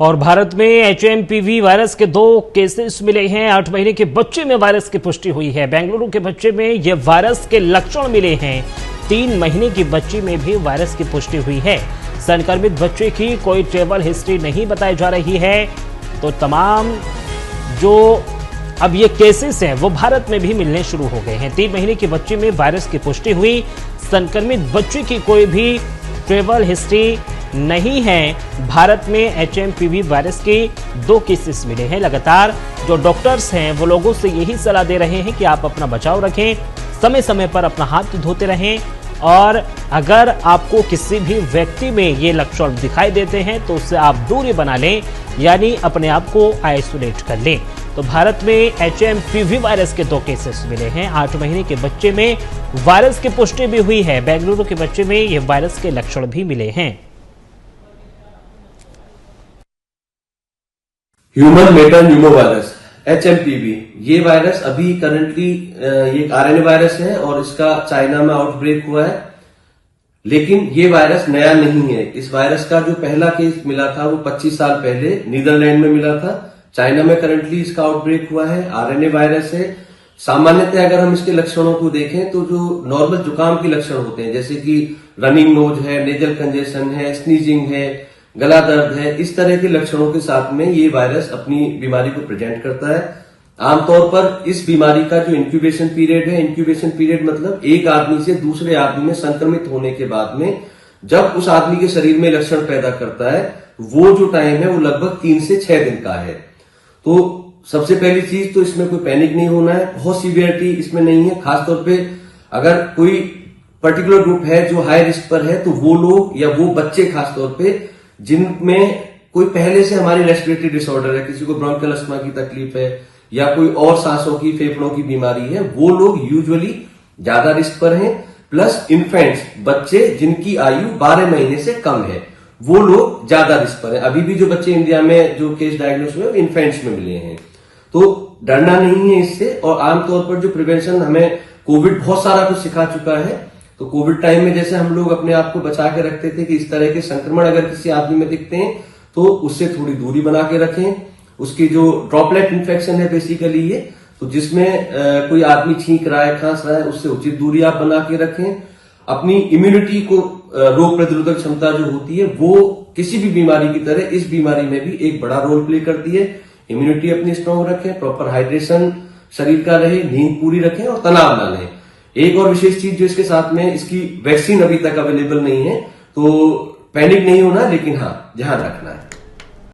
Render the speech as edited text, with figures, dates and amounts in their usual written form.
और भारत में HMPV virus के 2 केसेस मिले हैं। 8 महीने के बच्चे में वायरस की पुष्टि हुई है। बेंगलुरु के बच्चे में यह वायरस के लक्षण मिले हैं। 3 महीने की बच्ची में भी वायरस की पुष्टि हुई है। संक्रमित बच्चे की कोई ट्रैवल हिस्ट्री नहीं बताई जा रही है। तो तमाम जो अब ये केसेस हैं वो भारत में भी मिलने शुरू हो गए हैं। 3 महीने की बच्ची में वायरस की पुष्टि हुई। संक्रमित बच्चे की कोई भी ट्रैवल हिस्ट्री नहीं है। भारत में एचएमपीवी वायरस के 2 केसेस मिले हैं। लगातार जो डॉक्टर्स हैं वो लोगों से यही सलाह दे रहे हैं कि आप अपना बचाव रखें, समय समय पर अपना हाथ धोते रहें, और अगर आपको किसी भी व्यक्ति में ये लक्षण दिखाई देते हैं तो उससे आप दूरी बना लें, यानी अपने आप को आइसोलेट कर लें। तो भारत में एचएमपीवी वायरस के 2 केसेस मिले हैं। 8 महीने के बच्चे में वायरस की पुष्टि भी हुई है। बेंगलुरु के बच्चे में ये वायरस के लक्षण भी मिले हैं। ह्यूमन मेटा न्यूमोवायरस एचएमपीवी, ये वायरस अभी करंटली ये आरएनए वायरस है और इसका चाइना में आउटब्रेक हुआ है। लेकिन ये वायरस नया नहीं है। इस वायरस का जो पहला केस मिला था वो 25 साल पहले नीदरलैंड में मिला था। चाइना में करंटली इसका आउटब्रेक हुआ है। आरएनए वायरस है। सामान्यतः अगर हम इसके लक्षणों को देखें तो जो नॉर्मल जुकाम के लक्षण होते हैं, जैसे कि रनिंग नोज है, नेजल कंजेशन है, स्नीजिंग है, गला दर्द है, इस तरह के लक्षणों के साथ में ये वायरस अपनी बीमारी को प्रेजेंट करता है। आमतौर पर इस बीमारी का जो इंक्यूबेशन पीरियड है, इंक्यूबेशन पीरियड मतलब एक आदमी से दूसरे आदमी में संक्रमित होने के बाद में जब उस आदमी के शरीर में लक्षण पैदा करता है, वो जो टाइम है वो लगभग 3 से 6 दिन का है। तो सबसे पहली चीज तो इसमें कोई पैनिक नहीं होना है। बहुत सीवियरिटी इसमें नहीं है। खासतौर पे अगर कोई पर्टिकुलर ग्रुप है जो हाई रिस्क पर है तो वो लोग या वो बच्चे खासतौर पे जिनमें कोई पहले से हमारी रेस्पिरेटरी डिसऑर्डर है, किसी को ब्रोंकियल अस्थमा की तकलीफ है या कोई और सांसों की फेफड़ों की बीमारी है, वो लोग यूजुअली ज्यादा रिस्क पर हैं। प्लस इन्फेंट्स, बच्चे जिनकी आयु 12 महीने से कम है, वो लोग ज्यादा रिस्क पर हैं। अभी भी जो बच्चे इंडिया में जो केस डायग्नोस हुए इन्फेंट्स में मिले हैं। तो डरना नहीं है इससे। और आमतौर पर जो प्रिवेंशन, हमें कोविड बहुत सारा कुछ सिखा चुका है। तो कोविड टाइम में जैसे हम लोग अपने आप को बचा के रखते थे कि इस तरह के संक्रमण अगर किसी आदमी में दिखते हैं तो उससे थोड़ी दूरी बना के रखें। उसकी जो ड्रॉपलेट इन्फेक्शन है बेसिकली ये, तो जिसमें कोई आदमी छींक रहा है, खांस रहा है, उससे उचित दूरी आप बना के रखें। अपनी इम्यूनिटी को, रोग प्रतिरोधक क्षमता जो होती है वो किसी भी बीमारी की तरह इस बीमारी में भी एक बड़ा रोल प्ले करती है। इम्यूनिटी अपनी स्ट्रांग रखें, प्रॉपर हाइड्रेशन शरीर का रहे, नींद पूरी रखें और तनाव ना लें। एक और विशेष चीज जो इसके साथ में, इसकी वैक्सीन अभी तक अवेलेबल नहीं है, तो पैनिक नहीं होना, लेकिन हाँ ध्यान रखना है।